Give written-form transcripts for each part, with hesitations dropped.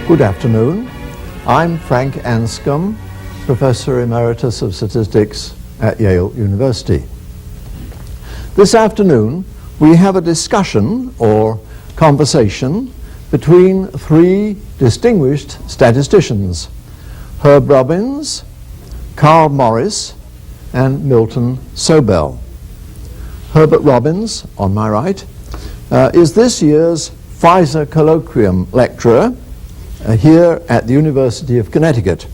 Good afternoon. I'm Frank Anscombe, Professor Emeritus of Statistics at Yale University. This afternoon, we have a discussion or conversation between three distinguished statisticians, Herb Robbins, Carl Morris, and Milton Sobel. Herbert Robbins, on my right, is this year's Pfizer Colloquium Lecturer here at the University of Connecticut.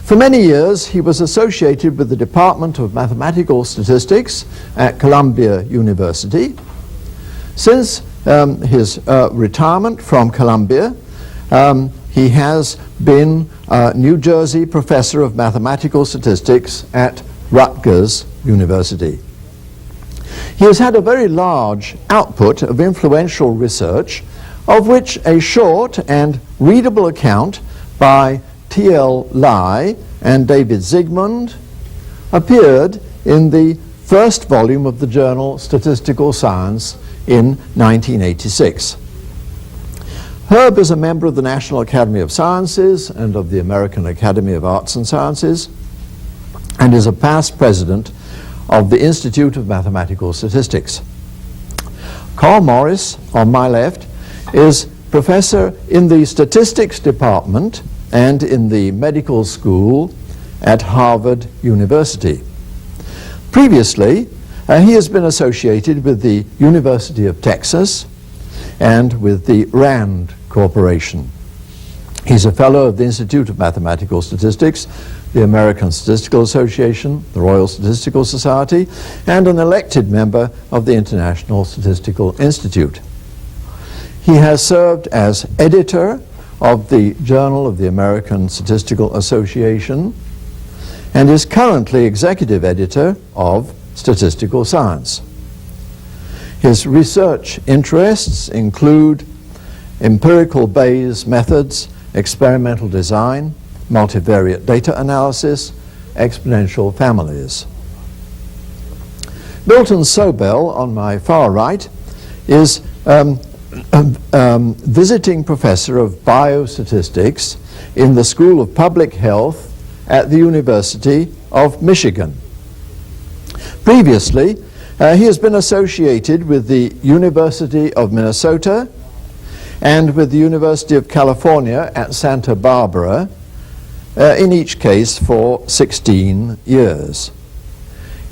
For many years, he was associated with the Department of Mathematical Statistics at Columbia University. Since his retirement from Columbia, he has been New Jersey Professor of Mathematical Statistics at Rutgers University. He has had a very large output of influential research, of which a short and readable account by T.L. Lai and David Zygmunt appeared in the first volume of the journal Statistical Science in 1986. Herb is a member of the National Academy of Sciences and of the American Academy of Arts and Sciences, and is a past president of the Institute of Mathematical Statistics. Carl Morris, on my left, is professor in the Statistics Department and in the Medical School at Harvard University. Previously, he has been associated with the University of Texas and with the RAND Corporation. He's a fellow of the Institute of Mathematical Statistics, the American Statistical Association, the Royal Statistical Society, and an elected member of the International Statistical Institute. He has served as editor of the Journal of the American Statistical Association and is currently executive editor of Statistical Science. His research interests include empirical Bayes methods, experimental design, multivariate data analysis, exponential families. Milton Sobel, on my far right, is visiting professor of biostatistics in the School of Public Health at the University of Michigan. Previously, he has been associated with the University of Minnesota and with the University of California at Santa Barbara, in each case for 16 years.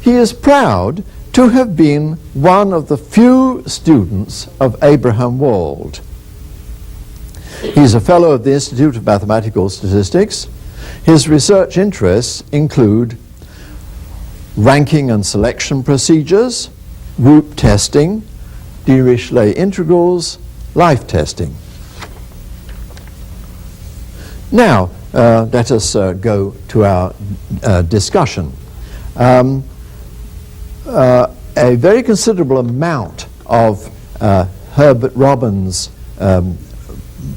He is proud to have been one of the few students of Abraham Wald. He's a fellow of the Institute of Mathematical Statistics. His research interests include ranking and selection procedures, group testing, Dirichlet integrals, life testing. Now, let us go to our discussion. A very considerable amount of Herbert Robbins'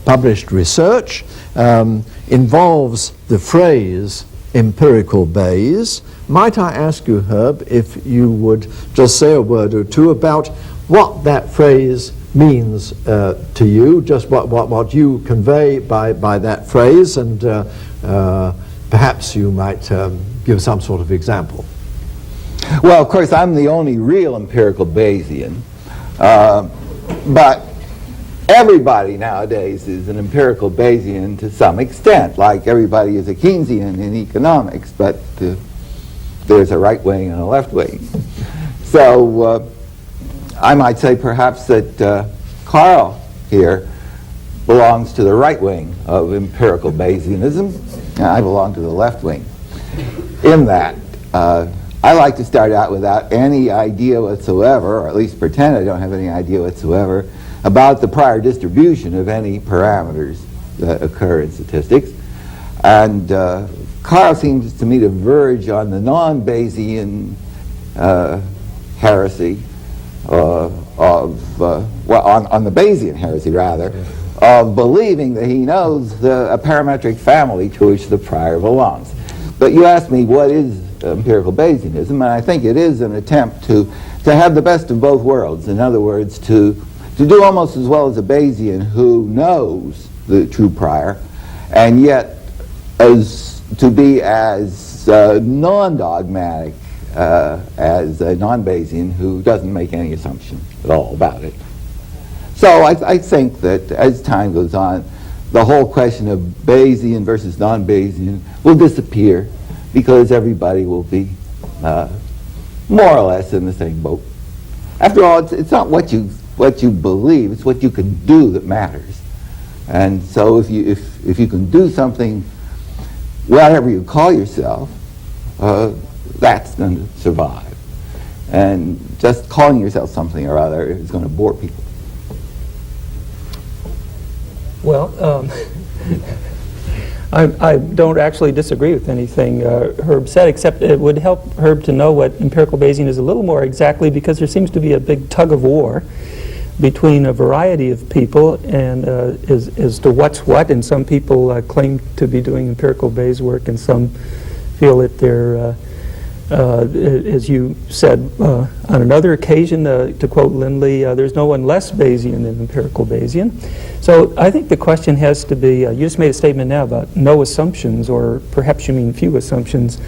published research involves the phrase empirical Bayes. Might I ask you, Herb, if you would just say a word or two about what that phrase means to you, just what you convey by that phrase, and perhaps you might give some sort of example. Well, of course, I'm the only real empirical Bayesian, but everybody nowadays is an empirical Bayesian to some extent, like everybody is a Keynesian in economics, but there's a right wing and a left wing. So I might say perhaps that Carl here belongs to the right wing of empirical Bayesianism, and I belong to the left wing. In that, I like to start out without any idea whatsoever, or at least pretend I don't have any idea whatsoever, about the prior distribution of any parameters that occur in statistics. And Carl seems to me to verge on the non-Bayesian heresy on the Bayesian heresy, rather, of believing that he knows a parametric family to which the prior belongs. But you asked me what is empirical Bayesianism, and I think it is an attempt to have the best of both worlds. In other words, to do almost as well as a Bayesian who knows the true prior, and yet as to be as non-dogmatic as a non-Bayesian who doesn't make any assumption at all about it. So I think that as time goes on, the whole question of Bayesian versus non-Bayesian will disappear because everybody will be more or less in the same boat. After all, it's not what you believe, it's what you can do that matters. And so if you can do something, whatever you call yourself, that's going to survive. And just calling yourself something or other is going to bore people. Well, I don't actually disagree with anything Herb said, except it would help Herb to know what empirical Bayesian is a little more exactly, because there seems to be a big tug of war between a variety of people and as to what's what, and some people claim to be doing empirical Bayes work, and some feel that they're, as you said on another occasion, to quote Lindley, there's no one less Bayesian than empirical Bayesian. So I think the question has to be, you just made a statement now about no assumptions, or perhaps you mean few assumptions.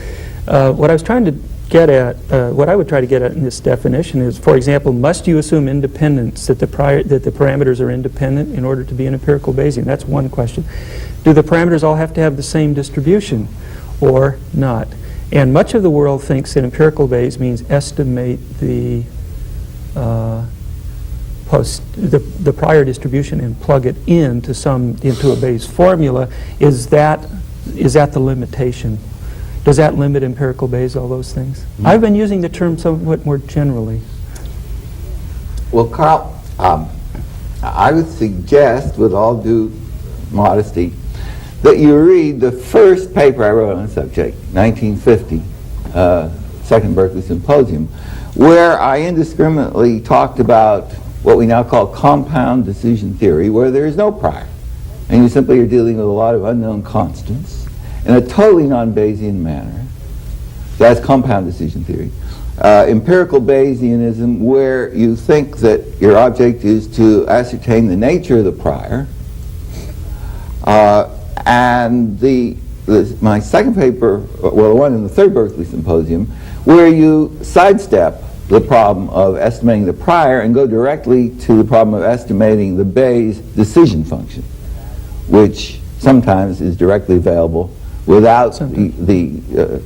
What I was trying to get at, what I would try to get at in this definition is, for example, must you assume independence, that the parameters are independent in order to be an empirical Bayesian? That's one question. Do the parameters all have to have the same distribution or not? And much of the world thinks that empirical Bayes means estimate the prior distribution and plug it into a Bayes formula. Is that the limitation? Does that limit empirical Bayes, all those things? Mm-hmm. I've been using the term somewhat more generally. Well, Carl, I would suggest, with all due modesty, that you read the first paper I wrote on the subject, 1950, Second Berkeley Symposium, where I indiscriminately talked about what we now call compound decision theory, where there is no prior, and you simply are dealing with a lot of unknown constants in a totally non-Bayesian manner. That's compound decision theory. Empirical Bayesianism, where you think that your object is to ascertain the nature of the prior. And my second paper, well, the one in the Third Berkeley Symposium, where you sidestep the problem of estimating the prior and go directly to the problem of estimating the Bayes decision function, which sometimes is directly available without the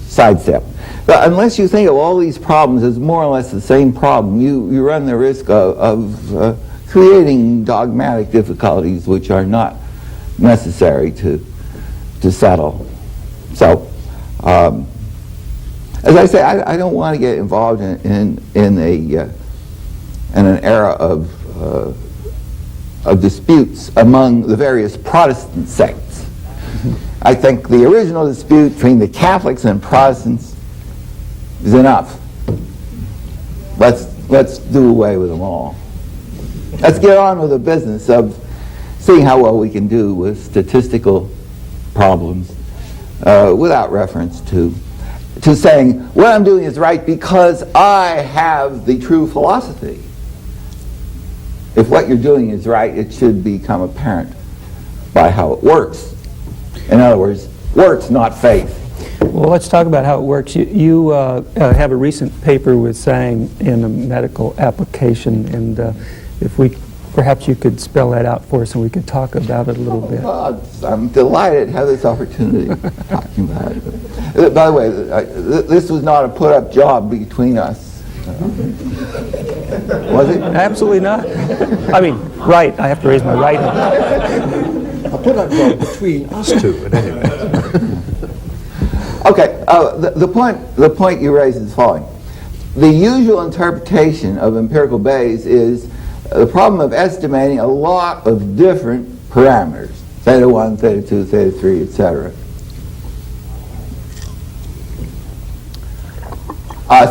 sidestep. But unless you think of all these problems as more or less the same problem, you run the risk of creating dogmatic difficulties which are not necessary to settle. So, as I say, I don't want to get involved in an era of disputes among the various Protestant sects. I think the original dispute between the Catholics and Protestants is enough. Let's do away with them all. Let's get on with the business of seeing how well we can do with statistical problems without reference to saying what I'm doing is right because I have the true philosophy. If what you're doing is right, it should become apparent by how it works. In other words, works, not faith. Well, let's talk about how it works. You have a recent paper with saying in a medical application, and perhaps you could spell that out for us and we could talk about it a little bit. I'm delighted to have this opportunity of talking about it. By the way, this was not a put-up job between us. Was it? Absolutely not. I mean, right, I have to raise my right hand. A put-up job between us two, at any rate. Okay, the point you raise is the following. The usual interpretation of empirical Bayes is the problem of estimating a lot of different parameters, theta 1, theta 2, theta 3, etc.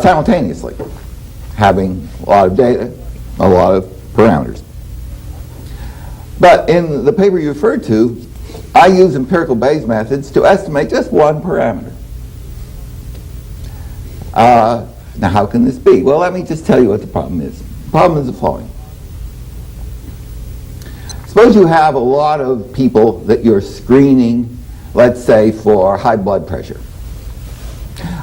Simultaneously, having a lot of data, a lot of parameters. But in the paper you referred to, I use empirical Bayes methods to estimate just one parameter. Now, how can this be? Well, let me just tell you what the problem is. The problem is the following. suppose you have a lot of people that you're screening, let's say, for high blood pressure.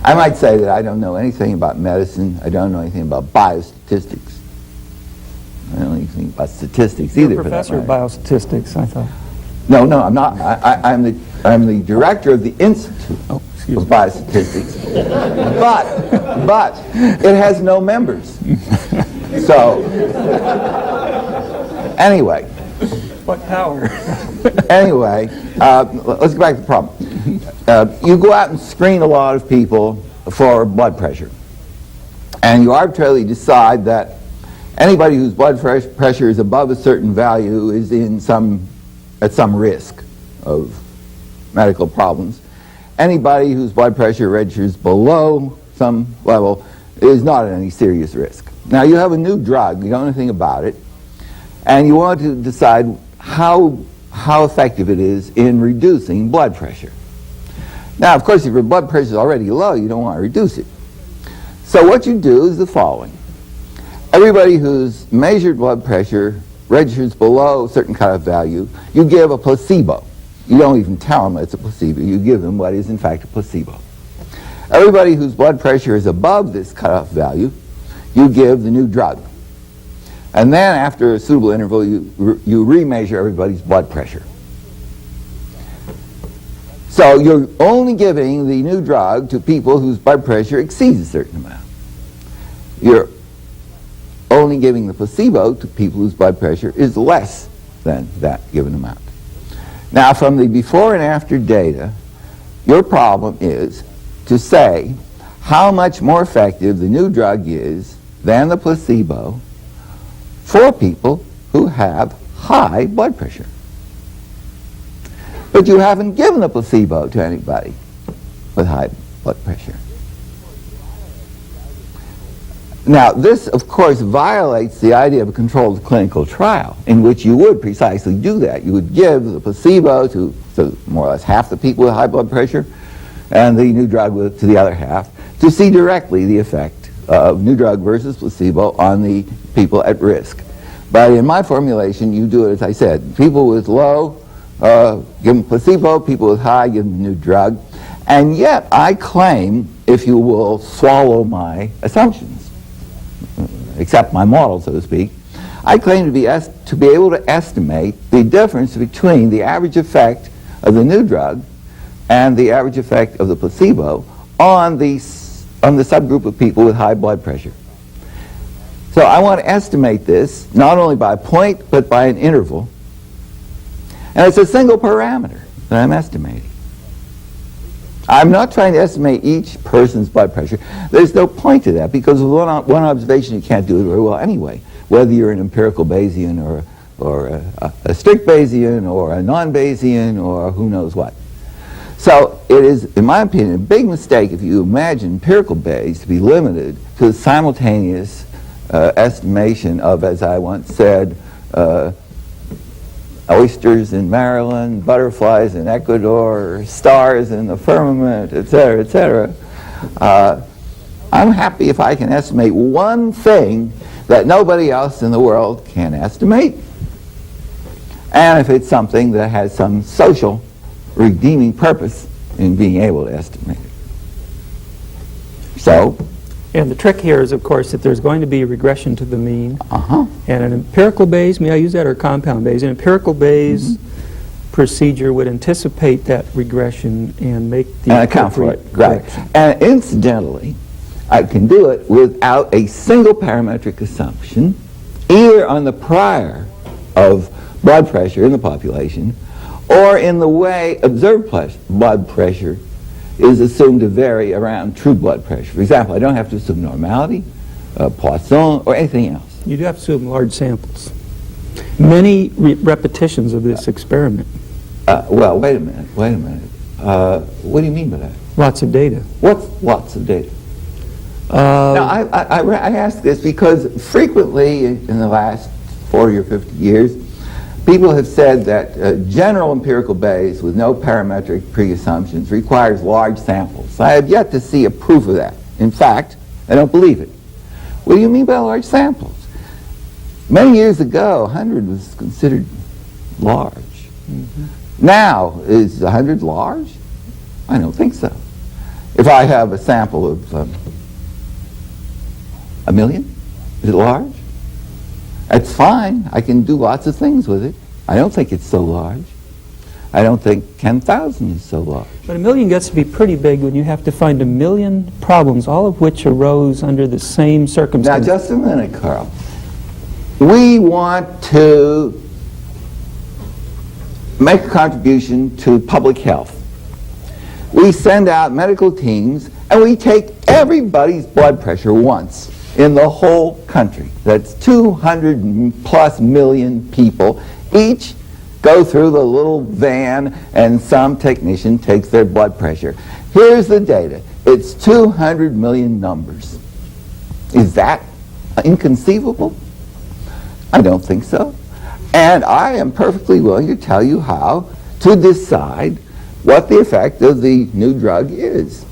I might say that I don't know anything about medicine. I don't know anything about biostatistics. I don't know anything about statistics either. You're a professor of biostatistics, I thought. No, I'm not. I'm the director of the Institute of Biostatistics. But it has no members. So anyway. What power? Anyway, let's go back to the problem. You go out and screen a lot of people for blood pressure, and you arbitrarily decide that anybody whose blood pressure is above a certain value is at some risk of medical problems. Anybody whose blood pressure registers below some level is not at any serious risk. Now you have a new drug, you don't know anything about it, and you want to decide how effective it is in reducing blood pressure. Now, of course, if your blood pressure is already low, you don't want to reduce it. So what you do is the following. Everybody whose measured blood pressure registers below a certain kind of value, you give a placebo. You don't even tell them it's a placebo. You give them what is in fact a placebo. Everybody whose blood pressure is above this cutoff value, you give the new drug. And then after a suitable interval, you remeasure everybody's blood pressure. So you're only giving the new drug to people whose blood pressure exceeds a certain amount. You're only giving the placebo to people whose blood pressure is less than that given amount. Now, from the before and after data, your problem is to say how much more effective the new drug is than the placebo for people who have high blood pressure. But you haven't given a placebo to anybody with high blood pressure. Now, this, of course, violates the idea of a controlled clinical trial in which you would precisely do that. You would give the placebo to more or less half the people with high blood pressure and the new drug to the other half to see directly the effect of new drug versus placebo on the people at risk. But in my formulation, you do it as I said. People with low, give them placebo. People with high, give them the new drug. And yet, I claim, if you will swallow my assumptions, accept my model, so to speak, I claim to be able to estimate the difference between the average effect of the new drug and the average effect of the placebo on the subgroup of people with high blood pressure. So I want to estimate this not only by a point but by an interval, and it's a single parameter that I'm estimating. I'm not trying to estimate each person's blood pressure. There's no point to that because with one observation you can't do it very well anyway, whether you're an empirical Bayesian or a strict Bayesian or a non-Bayesian or who knows what. So it is, in my opinion, a big mistake if you imagine empirical Bayes to be limited to the simultaneous estimation of, as I once said, oysters in Maryland, butterflies in Ecuador, stars in the firmament, etc., etc. I'm happy if I can estimate one thing that nobody else in the world can estimate, and if it's something that has some social redeeming purpose in being able to estimate it. So, and the trick here is, of course, that there's going to be a regression to the mean. And an empirical Bayes, may I use that, or compound Bayes? An empirical Bayes procedure would anticipate that regression and make the and account for it. Right. And incidentally, I can do it without a single parametric assumption, either on the prior of blood pressure in the population, or in the way observed blood pressure is assumed to vary around true blood pressure. For example, I don't have to assume normality, Poisson, or anything else. You do have to assume large samples. Many repetitions of this experiment. Well, wait a minute. What do you mean by that? Lots of data. What's lots of data? Now, I ask this because frequently in the last 40 or 50 years, people have said that general empirical Bayes with no parametric pre-assumptions requires large samples. I have yet to see a proof of that. In fact, I don't believe it. What do you mean by large samples? Many years ago, 100 was considered large. Now, is 100 large? I don't think so. If I have a sample of 1 million, is it large? That's fine. I can do lots of things with it. I don't think it's so large. I don't think 10,000 is so large. But 1 million gets to be pretty big when you have to find 1 million problems, all of which arose under the same Now, circumstances. just a minute, Carl. We want to make a contribution to public health. We send out medical teams and we take everybody's blood pressure once in the whole country. That's 200+ million people. Each go through the little van and some technician takes their blood pressure. Here's the data. It's 200 million numbers. Is that inconceivable? I don't think so. And I am perfectly willing to tell you how to decide what the effect of the new drug is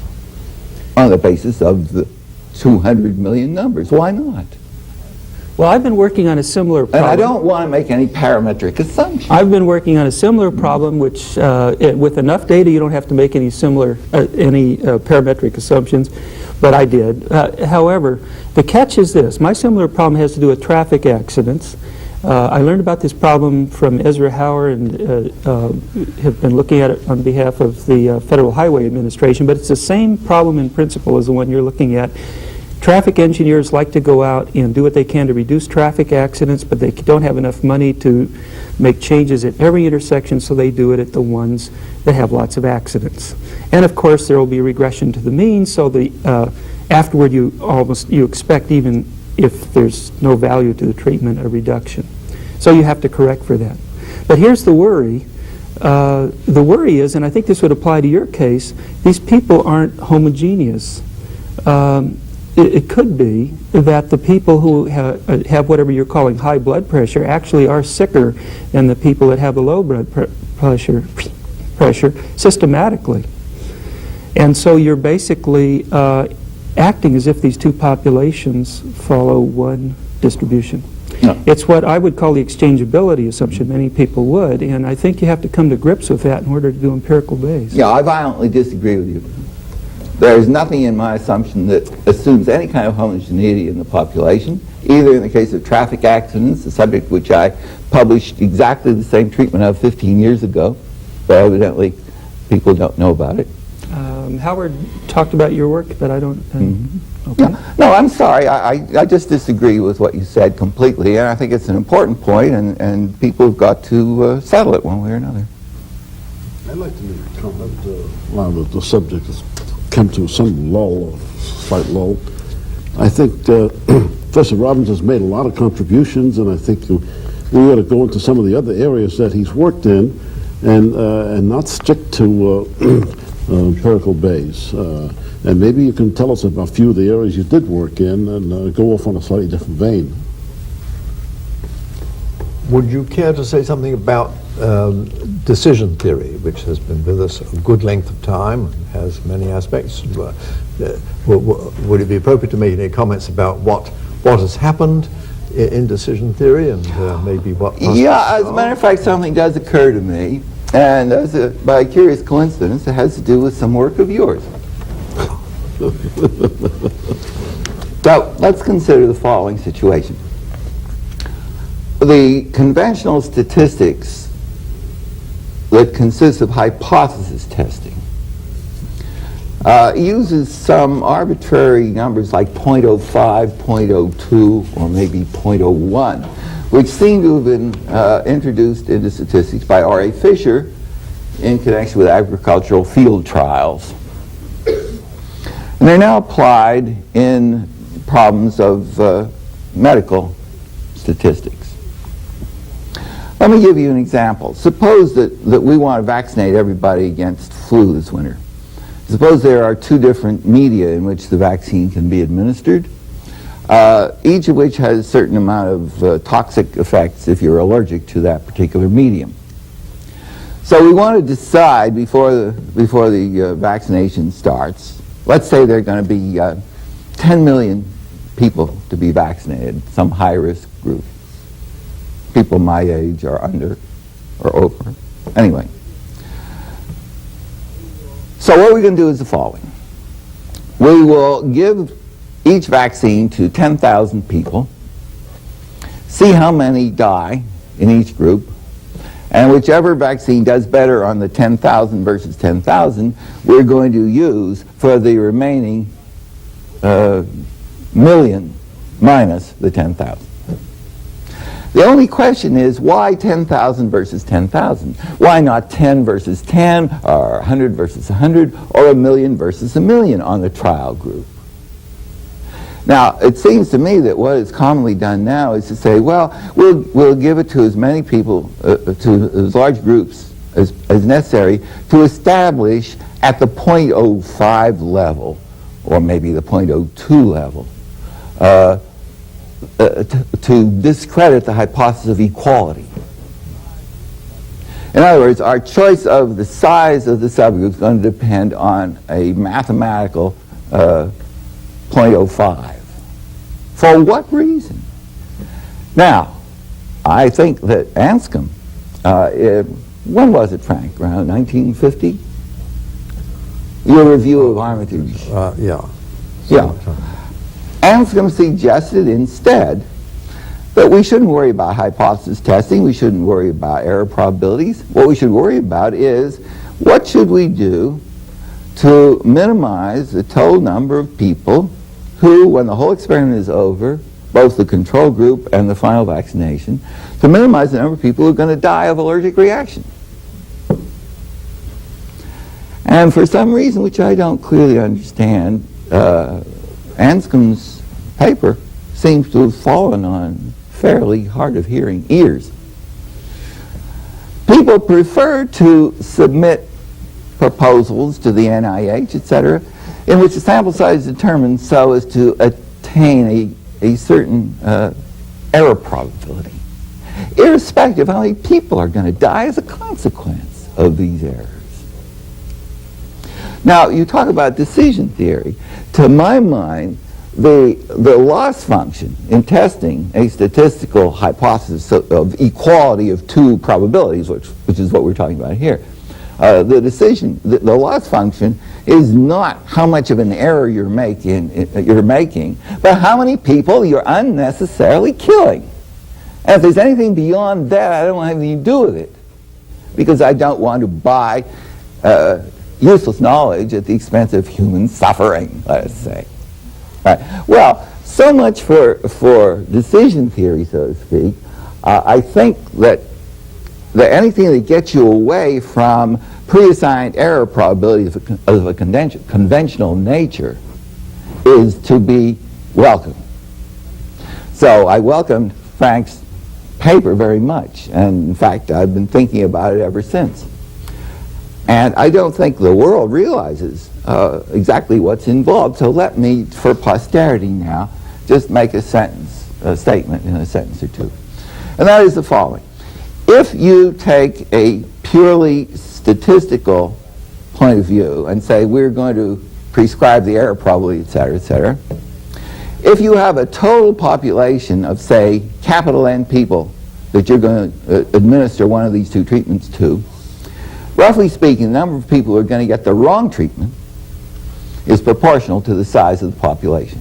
on the basis of the 200 million numbers. Why not? Well, I've been working on a similar problem. And I don't want to make any parametric assumptions. I've been working on a similar problem, which with enough data you don't have to make any parametric assumptions, but I did. However, the catch is this. My similar problem has to do with traffic accidents. I learned about this problem from Ezra Hauer and have been looking at it on behalf of the Federal Highway Administration, but it's the same problem in principle as the one you're looking at. Traffic engineers like to go out and do what they can to reduce traffic accidents, but they don't have enough money to make changes at every intersection, so they do it at the ones that have lots of accidents. And of course there will be regression to the mean, so afterward you expect, even if there's no value to the treatment, a reduction. So you have to correct for that. But here's the worry. The worry is, and I think this would apply to your case, these people aren't homogeneous. It could be that the people who have whatever you're calling high blood pressure actually are sicker than the people that have a low blood pressure systematically. And so you're basically acting as if these two populations follow one distribution. No. It's what I would call the exchangeability assumption. Many people would, and I think you have to come to grips with that in order to do empirical Bayes. Yeah, I violently disagree with you. There is nothing in my assumption that assumes any kind of homogeneity in the population, either in the case of traffic accidents, the subject which I published exactly the same treatment of 15 years ago, but evidently people don't know about it. Howard talked about your work, but I don't... Okay. No, I'm sorry. I just disagree with what you said completely, and I think it's an important point, and people have got to settle it one way or another. I'd like to make a comment. Now that the subject has come to some lull, or slight lull, I think Professor Robbins has made a lot of contributions, and I think we ought to go into some of the other areas that he's worked in, and not stick to empirical Bayes. And maybe you can tell us about a few of the areas you did work in, and go off on a slightly different vein. Would you care to say something about decision theory, which has been with us a good length of time and has many aspects? Would it be appropriate to make any comments about what has happened in decision theory and maybe what... Yeah, as a matter of fact, something does occur to me, and by a curious coincidence, it has to do with some work of yours. So let's consider the following situation. The conventional statistics that consists of hypothesis testing uses some arbitrary numbers like 0.05, 0.02, or maybe 0.01, which seem to have been introduced into statistics by R.A. Fisher in connection with agricultural field trials. And they're now applied in problems of medical statistics. Let me give you an example. Suppose that we want to vaccinate everybody against flu this winter. Suppose there are two different media in which the vaccine can be administered, each of which has a certain amount of toxic effects if you're allergic to that particular medium. So we want to decide before the vaccination starts. Let's say there are going to be 10 million people to be vaccinated, some high-risk group, people my age or under, or over. Anyway. So what we're going to do is the following. We will give each vaccine to 10,000 people, see how many die in each group, and whichever vaccine does better on the 10,000 versus 10,000, we're going to use for the remaining million minus the 10,000. The only question is, why 10,000 versus 10,000? Why not 10 versus 10, or 100 versus 100, or a million versus a million on the trial group? Now, it seems to me that what is commonly done now is to say, well, we'll give it to as many people, to as large groups as necessary to establish at the 0.05 level, or maybe the 0.02 level, to discredit the hypothesis of equality. In other words, our choice of the size of the subgroup is going to depend on a mathematical 0.05. For what reason? Now, I think that Anscombe, when was it, Frank? Around 1950? Your review of Armitage. Yeah. Yeah. Anscombe suggested instead that we shouldn't worry about hypothesis testing, we shouldn't worry about error probabilities. What we should worry about is, what should we do to minimize the total number of people who, when the whole experiment is over, both the control group and the final vaccination, to minimize the number of people who are going to die of allergic reaction. And for some reason, which I don't clearly understand, Anscombe's paper seems to have fallen on fairly hard of hearing ears. People prefer to submit proposals to the NIH, etc., in which the sample size is determined so as to attain a certain error probability, irrespective of how many people are going to die as a consequence of these errors. Now, you talk about decision theory. To my mind, the loss function in testing a statistical hypothesis of equality of two probabilities, which is what we're talking about here, the loss function is not how much of an error you're making, but how many people you're unnecessarily killing. And if there's anything beyond that, I don't want anything to do with it, because I don't want to buy useless knowledge at the expense of human suffering, let us say. Right. Well, so much for decision theory, so to speak. I think that anything that gets you away from preassigned error probabilities of a conventional nature is to be welcome. So I welcomed Frank's paper very much, and in fact I've been thinking about it ever since. And I don't think the world realizes exactly what's involved, so let me, for posterity now, just make a statement in a sentence or two. And that is the following. If you take a purely statistical point of view and say we're going to prescribe the error probability, etc., etc., if you have a total population of, say, capital N people that you're going to administer one of these two treatments to, roughly speaking, the number of people who are going to get the wrong treatment is proportional to the size of the population.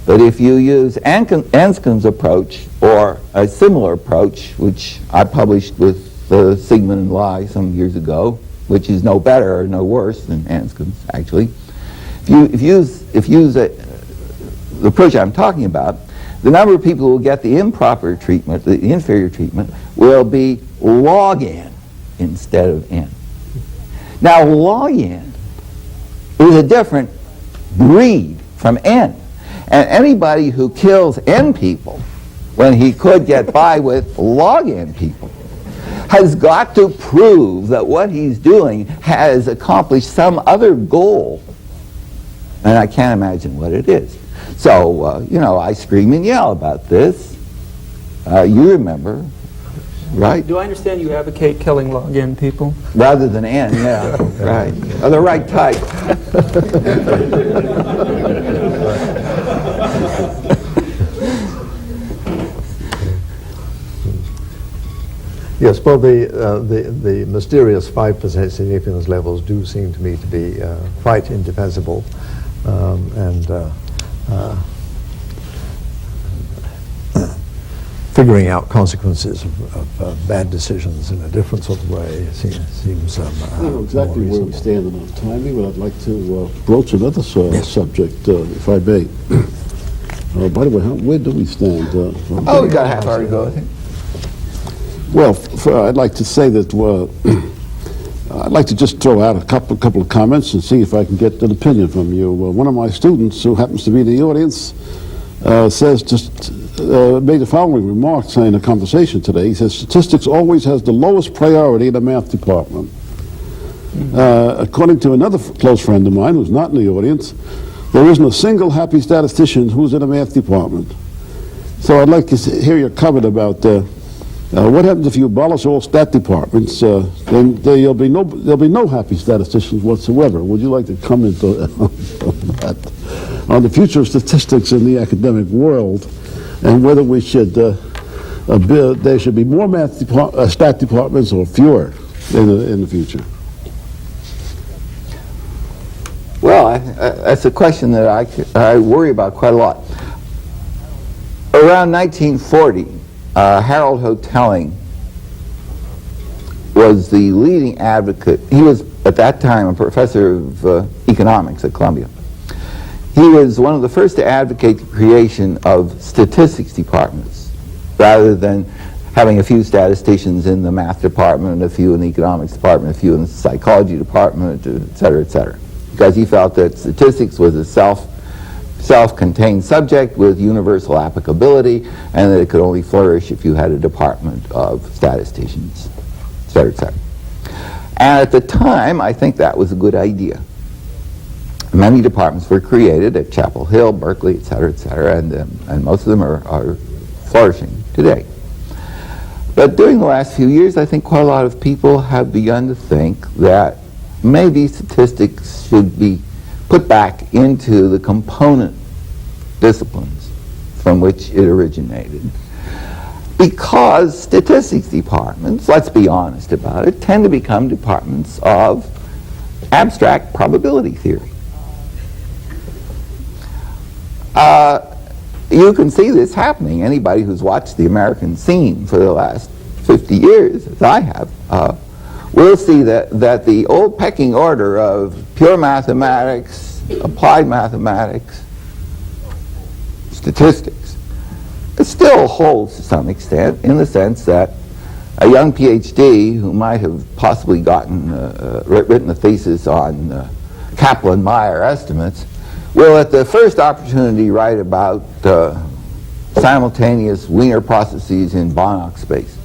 But if you use Anscombe's approach, or a similar approach, which I published with Sigmund and Lai some years ago, which is no better or no worse than Anscombe's, actually. If you use the approach I'm talking about, the number of people who will get the improper treatment, the inferior treatment, will be log n instead of n. Now, log n is a different breed from n. And anybody who kills n people when he could get by with log n people has got to prove that what he's doing has accomplished some other goal. And I can't imagine what it is. So, I scream and yell about this. You remember, right? Do I understand you advocate killing log n people? Rather than n, yeah, right. Of the right type. Yes, well, the mysterious 5% significance levels do seem to me to be quite indefensible, and figuring out consequences of bad decisions in a different sort of way seems I don't know exactly where we stand in our timing, but I'd like to broach another Yes. subject, if I may. By the way, where do we stand? Oh, we got a half hour to go, I think. Well, I'd like to say that I'd like to just throw out a couple of comments and see if I can get an opinion from you. One of my students, who happens to be in the audience, made the following remarks in a conversation today. He says, statistics always has the lowest priority in the math department. According to another close friend of mine who's not in the audience, there isn't a single happy statistician who's in the math department. So I'd like to hear your comment about what happens if you abolish all stat departments? Then there'll be no happy statisticians whatsoever. Would you like to comment on that, on the future of statistics in the academic world, and whether we should there should be more stat departments or fewer in the future? Well, that's a question that I worry about quite a lot. Around 1940, Harold Hotelling was the leading advocate. He was, at that time, a professor of economics at Columbia. He was one of the first to advocate the creation of statistics departments, rather than having a few statisticians in the math department, a few in the economics department, a few in the psychology department, et cetera, because he felt that statistics was a self-contained subject with universal applicability, and that it could only flourish if you had a department of statisticians, et cetera. And at the time, I think that was a good idea. Many departments were created at Chapel Hill, Berkeley, et cetera, and most of them are flourishing today. But during the last few years, I think quite a lot of people have begun to think that maybe statistics should be put back into the component disciplines from which it originated. Because statistics departments, let's be honest about it, tend to become departments of abstract probability theory. You can see this happening. Anybody who's watched the American scene for the last 50 years, as I have, will see that the old pecking order of pure mathematics, applied mathematics, statistics, it still holds to some extent, in the sense that a young PhD who might have possibly written a thesis on Kaplan-Meier estimates will at the first opportunity write about simultaneous Wiener processes in Banach spaces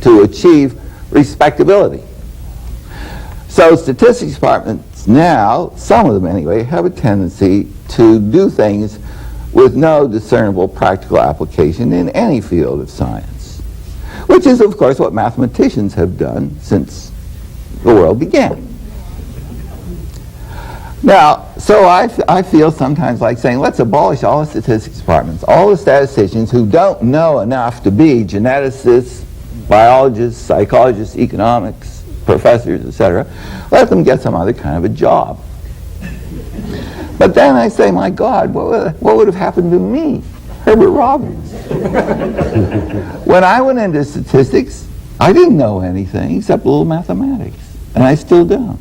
to achieve respectability. So statistics departments now, some of them anyway, have a tendency to do things with no discernible practical application in any field of science, which is of course what mathematicians have done since the world began. Now, so I feel sometimes like saying, let's abolish all the statistics departments, all the statisticians who don't know enough to be geneticists, biologists, psychologists, economics, professors, etc. Let them get some other kind of a job. But then I say, my God, what would have happened to me, Herbert Robbins? When I went into statistics, I didn't know anything except a little mathematics, and I still don't.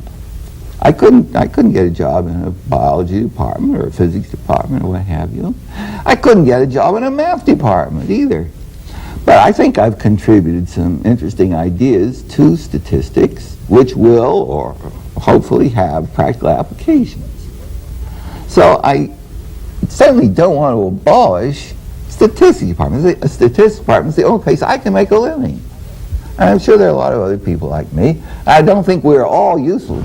I couldn't get a job in a biology department or a physics department or what have you. I couldn't get a job in a math department either. But I think I've contributed some interesting ideas to statistics which will, or hopefully have, practical applications. So I certainly don't want to abolish statistics departments. A statistics department is the only place I can make a living. And I'm sure there are a lot of other people like me. I don't think we're all useful.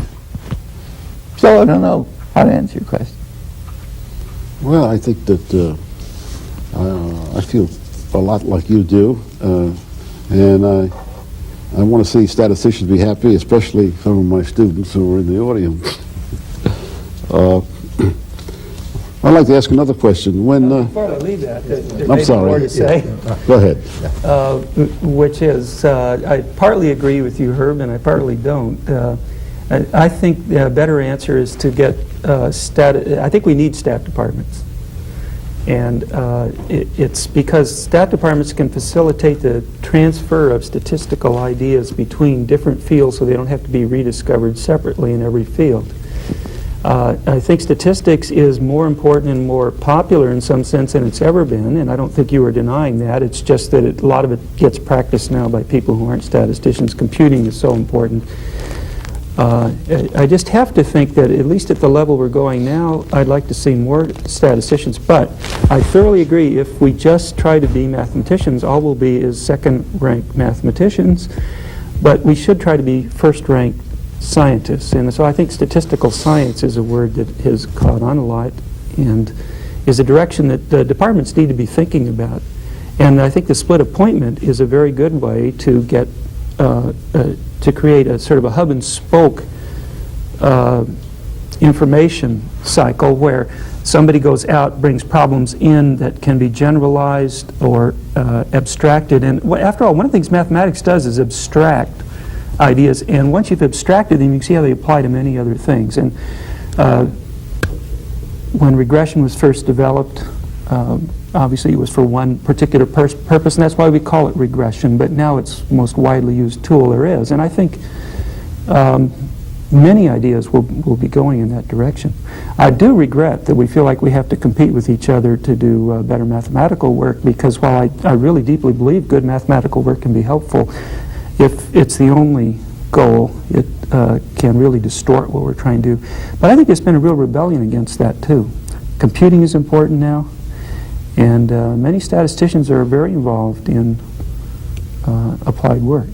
So I don't know how to answer your question. Well, I think that I feel a lot like you do, and I want to see statisticians be happy, especially some of my students who are in the audience. I'd like to ask another question. When Before we leave that, there I'm may be sorry. more to say, Go ahead. which is, I partly agree with you, Herb, and I partly don't. I think the better answer is to get I think we need stat departments. And it's because stat departments can facilitate the transfer of statistical ideas between different fields so they don't have to be rediscovered separately in every field. I think statistics is more important and more popular in some sense than it's ever been, and I don't think you were denying that. It's just that a lot of it gets practiced now by people who aren't statisticians. Computing is so important. I just have to think that at least at the level we're going now, I'd like to see more statisticians. But I thoroughly agree, if we just try to be mathematicians, all we'll be is second-ranked mathematicians. But we should try to be first-ranked scientists. And so I think statistical science is a word that has caught on a lot and is a direction that the departments need to be thinking about. And I think the split appointment is a very good way to get to create a sort of a hub and spoke information cycle where somebody goes out, brings problems in that can be generalized or abstracted. And after all, one of the things mathematics does is abstract ideas, and once you've abstracted them, you can see how they apply to many other things. And when regression was first developed, obviously it was for one particular purpose, and that's why we call it regression, but now it's the most widely used tool there is. And I think many ideas will be going in that direction. I do regret that we feel like we have to compete with each other to do better mathematical work, because while I really deeply believe good mathematical work can be helpful, if it's the only goal, it can really distort what we're trying to do. But I think there's been a real rebellion against that too. Computing is important now, and many statisticians are very involved in applied work.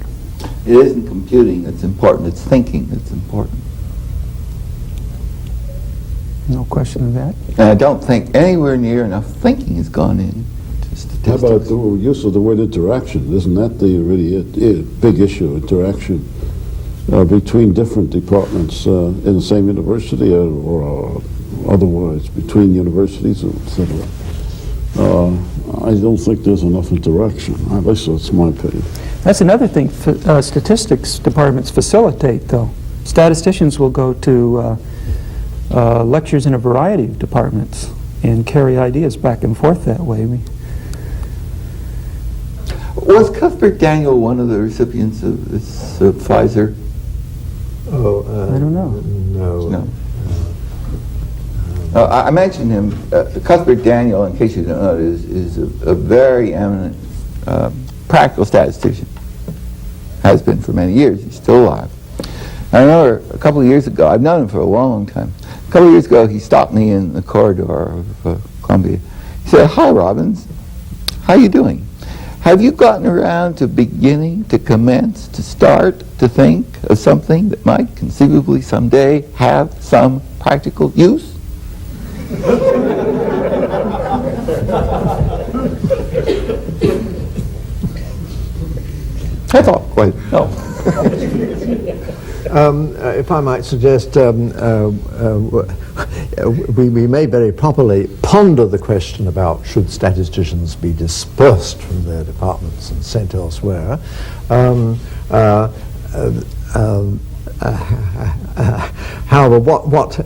It isn't computing that's important, it's thinking that's important. No question of that. And I don't think anywhere near enough thinking has gone in to statistics. How about the use of the word interaction? Isn't that the really big issue, interaction between different departments in the same university or otherwise, between universities, etc.? I don't think there's enough interaction. At least that's my opinion. That's another thing statistics departments facilitate, though. Statisticians will go to lectures in a variety of departments and carry ideas back and forth that way. Was Cuthbert Daniel one of the recipients of this Pfizer? Oh, I don't know. No. I mentioned him. Cuthbert Daniel, in case you don't know, is a very eminent practical statistician. Has been for many years. He's still alive. I remember a couple of years ago, I've known him for a long time. A couple of years ago, he stopped me in the corridor of Columbia. He said, "Hi, Robbins. How you doing? Have you gotten around to beginning, to commence, to start, to think of something that might conceivably someday have some practical use?" That's all. Wait, no. If I might suggest, we may very properly ponder the question about should statisticians be dispersed from their departments and sent elsewhere. However,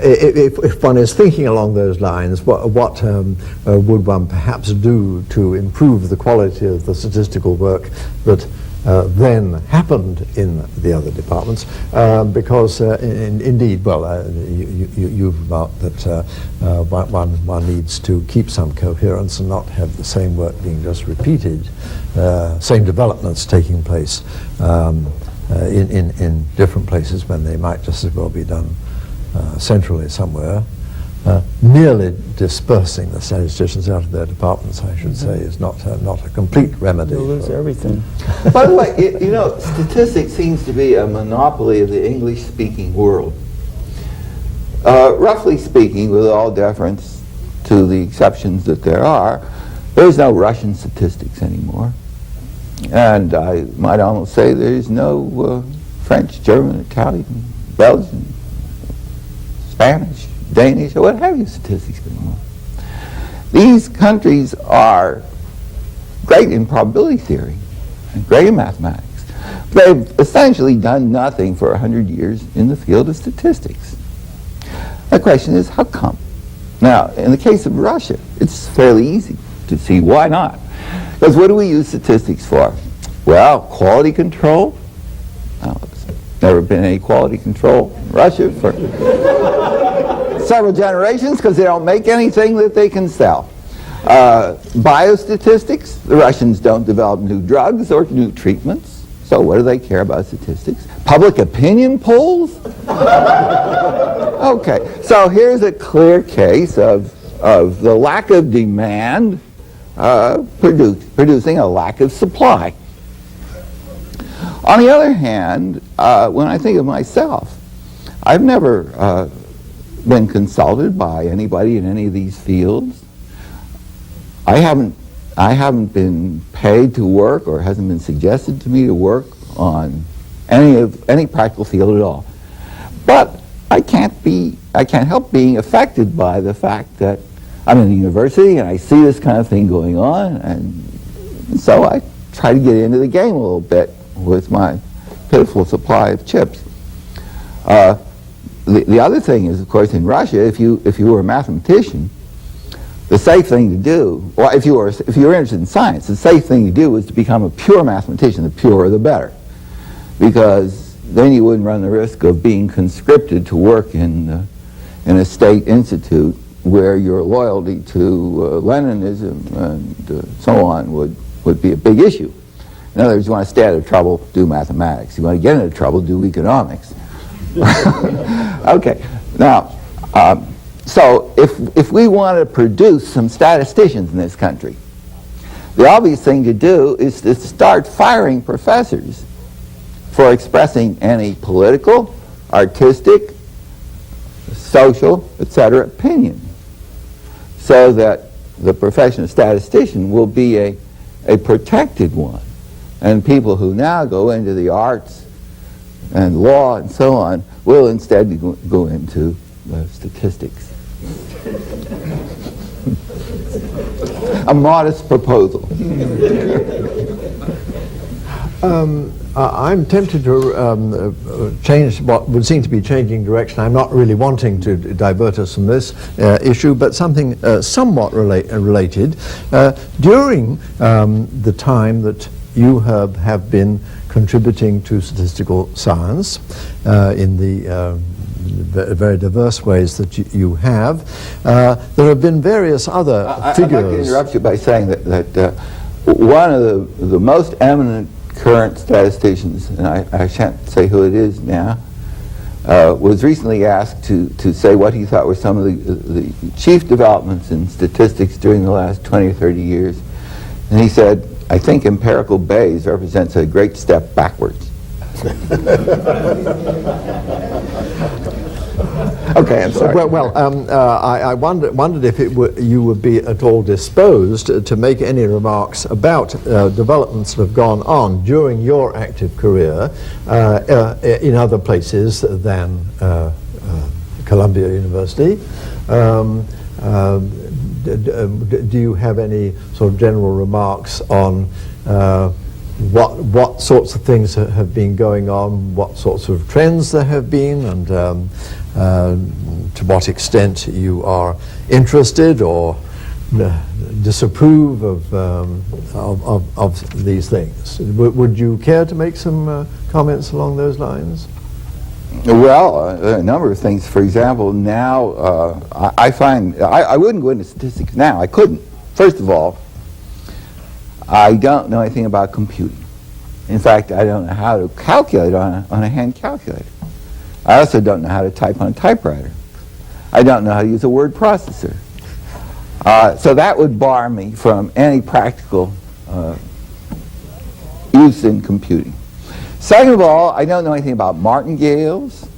if one is thinking along those lines, what would one perhaps do to improve the quality of the statistical work that then happened in the other departments? Because indeed, well, you've remarked that one needs to keep some coherence and not have the same work being just repeated, same developments taking place in different places when they might just as well be done centrally somewhere. Merely dispersing the statisticians out of their departments, I should say, is not a complete remedy. You'll lose everything. By the way, you know, statistics seems to be a monopoly of the English-speaking world. Roughly speaking, with all deference to the exceptions that there are, there's no Russian statistics anymore. And I might almost say there's no French, German, Italian, Belgian, Spanish, Danish, or what have you statistics anymore. These countries are great in probability theory and great in mathematics. They've essentially done nothing for 100 years in the field of statistics. The question is, how come? Now, in the case of Russia, it's fairly easy to see why not. Because what do we use statistics for? Well, quality control. Well, there's never been any quality control in Russia for several generations because they don't make anything that they can sell. Biostatistics, the Russians don't develop new drugs or new treatments, so what do they care about statistics? Public opinion polls? Okay, so here's a clear case of the lack of demand producing a lack of supply. On the other hand, when I think of myself, I've never been consulted by anybody in any of these fields. I haven't been paid to work, or hasn't been suggested to me to work on any practical field at all. But I can't help being affected by the fact that I'm in the university and I see this kind of thing going on, and so I try to get into the game a little bit with my pitiful supply of chips. The other thing is, of course, in Russia, if you were a mathematician, the safe thing to do, well, if you were interested in science, the safe thing to do was to become a pure mathematician. The purer, the better, because then you wouldn't run the risk of being conscripted to work in a state institute where your loyalty to Leninism and so on would be a big issue. In other words, you want to stay out of trouble, do mathematics. You want to get into trouble, do economics. Okay, now, so if we want to produce some statisticians in this country, the obvious thing to do is to start firing professors for expressing any political, artistic, social, etc. opinion, so that the profession of statistician will be a protected one. And people who now go into the arts and law and so on will instead go into statistics. A modest proposal. I'm tempted to change what would seem to be changing direction. I'm not really wanting to divert us from this issue, but something somewhat related. During the time that you have been contributing to statistical science in the very diverse ways that you have, there have been various other figures. I'd like to interrupt you by saying that one of the most eminent current statisticians, and I shan't say who it is now, was recently asked to say what he thought were some of the chief developments in statistics during the last 20 or 30 years. And he said, I think Empirical Bayes represents a great step backwards. Okay, I'm sorry. I wondered if you would be at all disposed to make any remarks about developments that have gone on during your active career in other places than Columbia University. Do you have any sort of general remarks on what sorts of things have been going on, what sorts of trends there have been, and to what extent you are interested or disapprove of these things? Would you care to make some comments along those lines? Well, a number of things. For example, now I find I wouldn't go into statistics now. I couldn't. First of all, I don't know anything about computing. In fact, I don't know how to calculate on a hand calculator. I also don't know how to type on a typewriter. I don't know how to use a word processor. So that would bar me from any practical use in computing. Second of all, I don't know anything about martingales,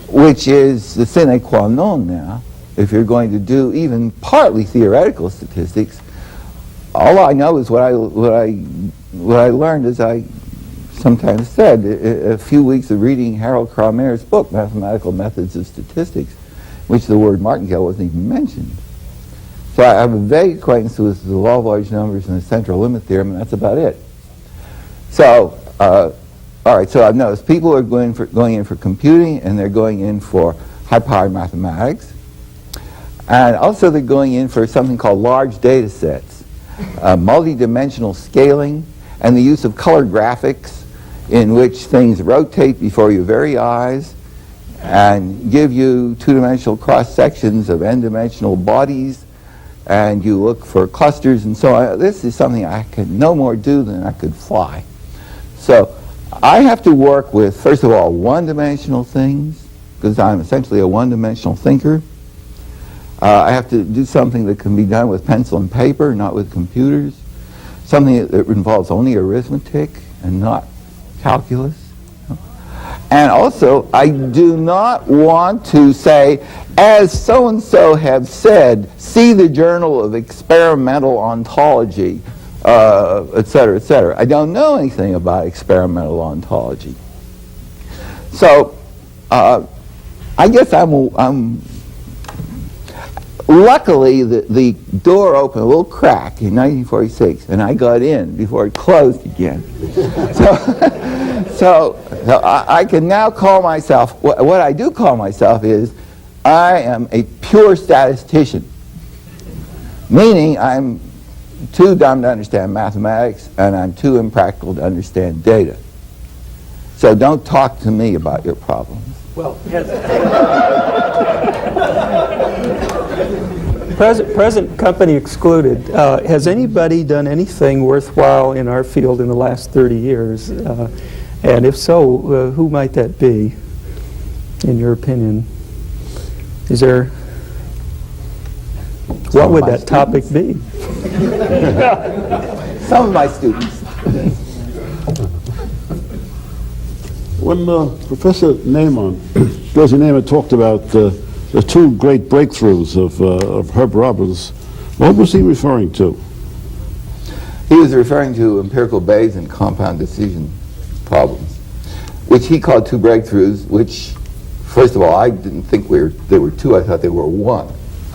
which is the sine qua non now. If you're going to do even partly theoretical statistics, all I know is what I learned, as I sometimes said, a few weeks of reading Harold Cramer's book, Mathematical Methods of Statistics, which the word martingale wasn't even mentioned. So I have a vague acquaintance with the law of large numbers and the central limit theorem, and that's about it. So, all right, so I've noticed people are going in for computing, and they're going in for high-powered mathematics. And also they're going in for something called large data sets, multi-dimensional scaling, and the use of color graphics in which things rotate before your very eyes and give you two-dimensional cross-sections of n-dimensional bodies, and you look for clusters and so on. This is something I could no more do than I could fly. So I have to work with, first of all, one-dimensional things, because I'm essentially a one-dimensional thinker. I have to do something that can be done with pencil and paper, not with computers. Something that involves only arithmetic and not calculus. And also, I do not want to say, as so-and-so have said, see the Journal of Experimental Ontology, et cetera, et cetera. I don't know anything about experimental ontology. So, I guess I'm luckily, the door opened a little crack in 1946, and I got in before it closed again. So I can now call myself, what I do call myself is, I am a pure statistician, meaning I'm too dumb to understand mathematics, and I'm too impractical to understand data. So don't talk to me about your problems. Well, present company excluded, has anybody done anything worthwhile in our field in the last 30 years? And if so, who might that be, in your opinion? Is there, what would that topic be? Some of my students. When Professor Neyman, Joseph Neyman talked about the two great breakthroughs of Herbert Robbins, what was he referring to? He was referring to empirical Bayes and compound decision problems, which he called two breakthroughs, which, first of all, I didn't think there were two. I thought they were one.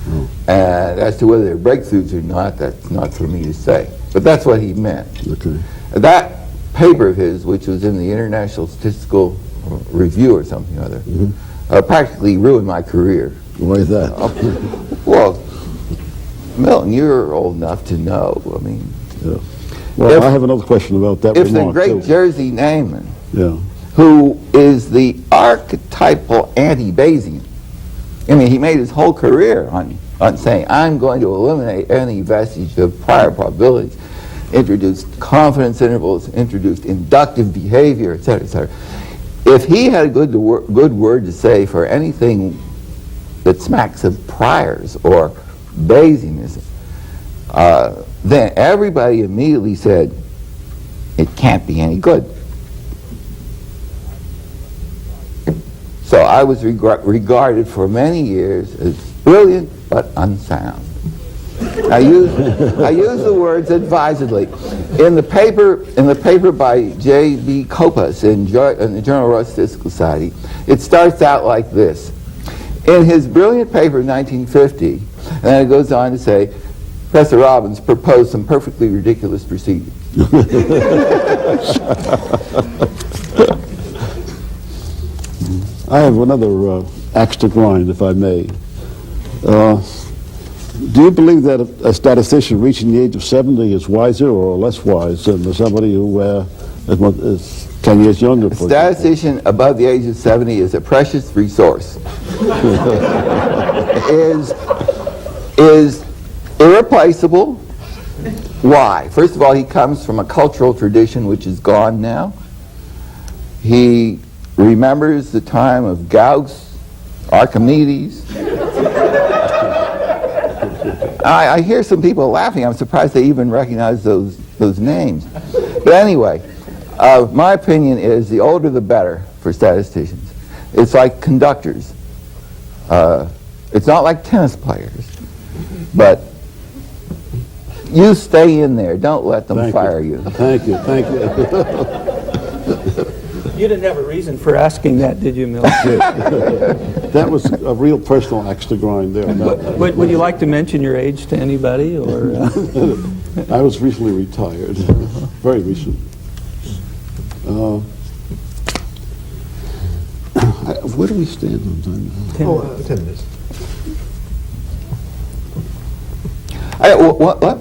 Oh. And as to whether they're breakthroughs or not, that's not for me to say. But that's what he meant. Okay. That paper of his, which was in the International Statistical Review or something or other, practically ruined my career. Why is that? Well, Milton, you're old enough to know. I mean, yeah. Well, I have another question about that. If the great Jerzy Neyman, yeah, who is the archetypal anti-Bayesian, I mean, he made his whole career on saying, I'm going to eliminate any vestige of prior probabilities, introduced confidence intervals, introduced inductive behavior, et cetera, et cetera. If he had a good word to say for anything that smacks of priors or Bayesianism, then everybody immediately said, it can't be any good. So I was regarded for many years as brilliant but unsound. I use the words advisedly. In the paper by J.B. Kopas in the Journal of Royal Statistical Society, it starts out like this. In his brilliant paper in 1950, and then it goes on to say, Professor Robbins proposed some perfectly ridiculous procedures. I have another axe to grind, if I may. Do you believe that a statistician reaching the age of 70 is wiser or less wise than somebody who is 10 years younger? A statistician above the age of 70 is a precious resource. is irreplaceable. Why? First of all, he comes from a cultural tradition which is gone now. He remembers the time of Gauss, Archimedes. I hear some people laughing. I'm surprised they even recognize those names. But anyway, my opinion is the older the better for statisticians. It's like conductors. It's not like tennis players. But you stay in there. Don't let them fire you. Thank you. Thank you. You didn't have a reason for asking that, did you, Mill? That was a real personal axe to grind there. Would you like to mention your age to anybody, or? I was recently retired, very recent. Where do we stand on time now? 10 minutes.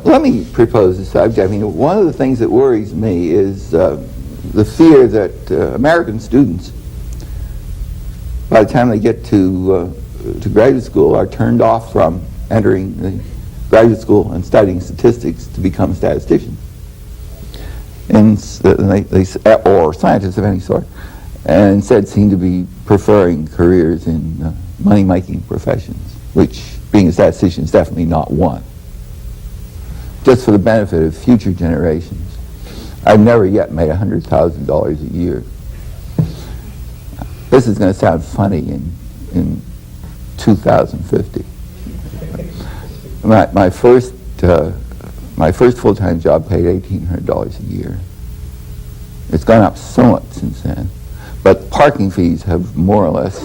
Let me propose a subject. I mean, one of the things that worries me is the fear that American students, by the time they get to graduate school, are turned off from entering the graduate school and studying statistics to become statisticians, or scientists of any sort, and instead seem to be preferring careers in money-making professions, which being a statistician is definitely not one. Just for the benefit of future generations, I've never yet made $100,000 a year. This is going to sound funny in 2050. My first full-time job paid $1,800 a year. It's gone up somewhat since then, but parking fees have more or less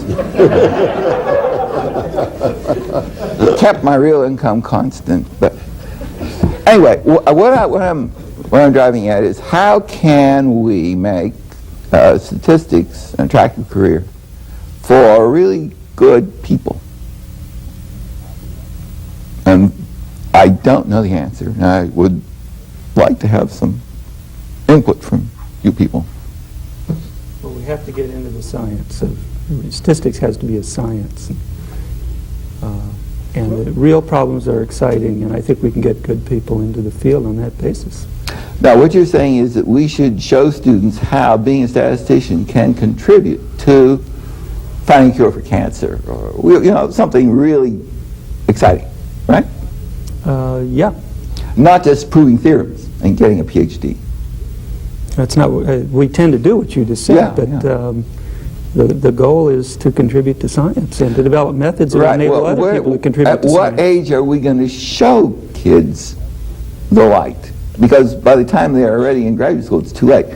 kept my real income constant. But anyway, what I'm driving at is, how can we make statistics an attractive career for really good people? And I don't know the answer, and I would like to have some input from you people. Well, we have to get into the science. Statistics has to be a science. And the real problems are exciting, and I think we can get good people into the field on that basis. Now, what you're saying is that we should show students how being a statistician can contribute to finding a cure for cancer, or something really exciting, right? Yeah. Not just proving theorems and getting a PhD. That's not what we tend to do, what you just said, Yeah, but yeah. The goal is to contribute to science and to develop methods that enable other people to contribute to science. At what age are we going to show kids the light? Because by the time they're already in graduate school, it's too late.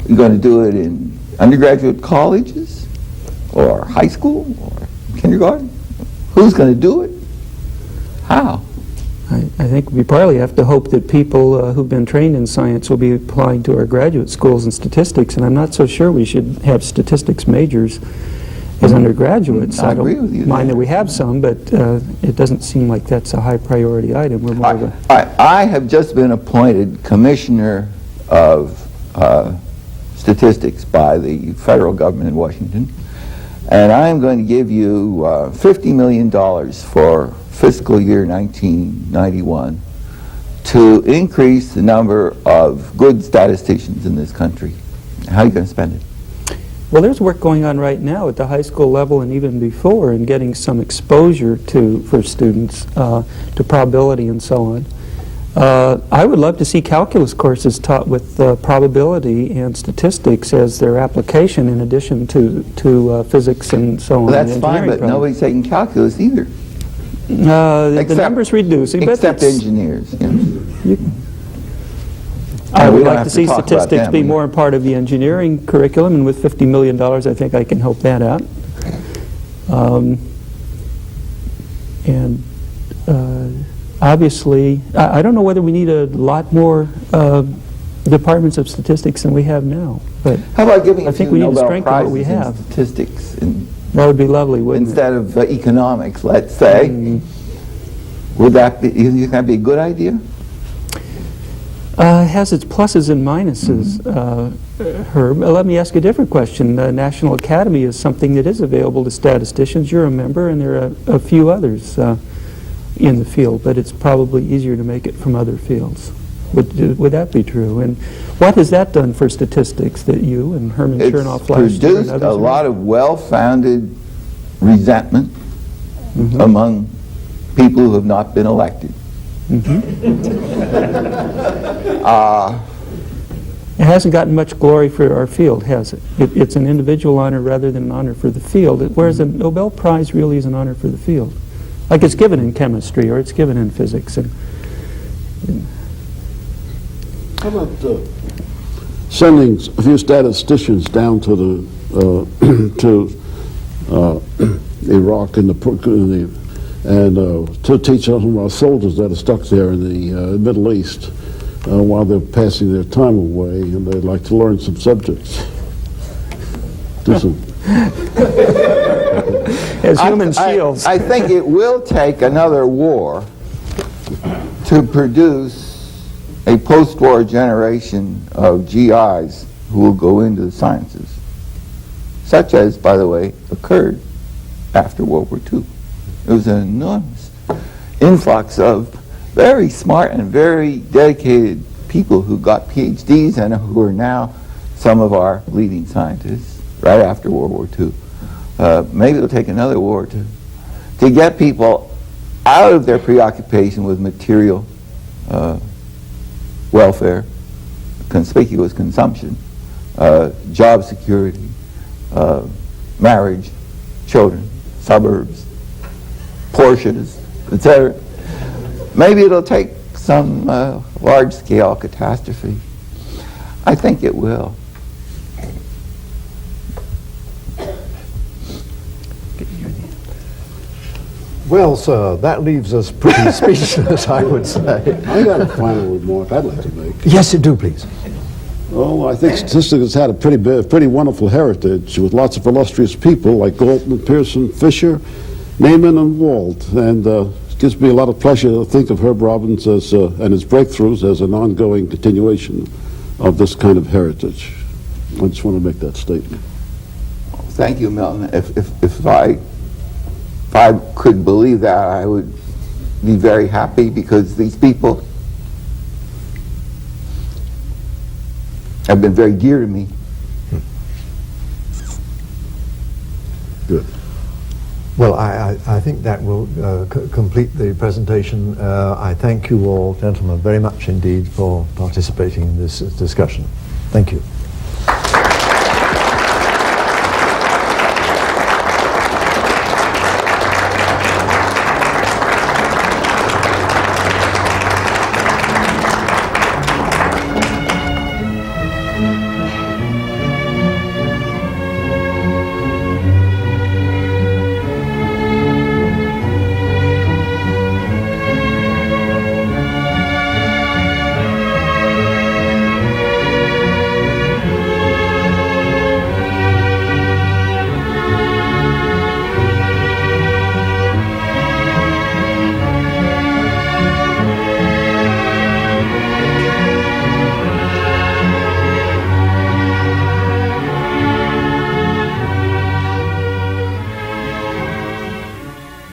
You're going to do it in undergraduate colleges, or high school, or kindergarten? Who's going to do it? How? I think we partly have to hope that people who've been trained in science will be applying to our graduate schools in statistics, and I'm not so sure we should have statistics majors as undergraduates. I agree with you don't mind there. that we have some, but it doesn't seem like that's a high priority item. We're more of a... I have just been appointed Commissioner of Statistics by the federal government in Washington, and I am going to give you $50 million for fiscal year 1991 to increase the number of good statisticians in this country. How are you going to spend it? Well, there's work going on right now at the high school level and even before in getting some exposure for students to probability and so on. I would love to see calculus courses taught with probability and statistics as their application in addition to physics and so on. Well, that's fine, but nobody's taking calculus either. The numbers reducing, but except engineers. I would don't like have to to see talk about statistics them. be more a part of the engineering curriculum, and with $50 million, I think I can help that out. Obviously, I don't know whether we need a lot more departments of statistics than we have now, but How about giving I a think few we need to Nobel strengthen what Prizes we in have. statistics That would be lovely, wouldn't instead of economics, let's say? Would that be? You think that'd be a good idea? It has its pluses and minuses, Herb. Let me ask a different question. The National Academy is something that is available to statisticians. You're a member, and there are a few others in the field, but it's probably easier to make it from other fields. Would that be true? And what has that done for statistics that you and Herman Chernoff last year and Produced others a lot of well-founded resentment among people who have not been elected. It hasn't gotten much glory for our field, has it? It's an individual honor rather than an honor for the field, whereas a Nobel Prize really is an honor for the field. Like it's given in chemistry or it's given in physics. How about sending a few statisticians down to the to Iraq and to teach some of our soldiers that are stuck there in the Middle East while they're passing their time away, and they'd like to learn some subjects. Do some. As human shields. I think it will take another war to produce a post-war generation of GIs who will go into the sciences, such as, by the way, occurred after World War II. It was an enormous influx of very smart and very dedicated people who got PhDs and who are now some of our leading scientists right after World War II. Maybe it'll take another war to get people out of their preoccupation with material welfare, conspicuous consumption, job security, marriage, children, suburbs, Porsches, etc. Maybe it'll take some large-scale catastrophe. I think it will. Well, sir, that leaves us pretty speechless, I would say. I got a final remark I'd like to make. Yes, do, please. Well, I think statistics has had a pretty wonderful heritage with lots of illustrious people like Galton, Pearson, Fisher, Neyman, and Wald. And it gives me a lot of pleasure to think of Herb Robbins and his breakthroughs as an ongoing continuation of this kind of heritage. I just want to make that statement. Thank you, Milton. If I could believe that, I would be very happy, because these people have been very dear to me. Good. Well, I think that will complete the presentation. I thank you all, gentlemen, very much indeed for participating in this discussion. Thank you.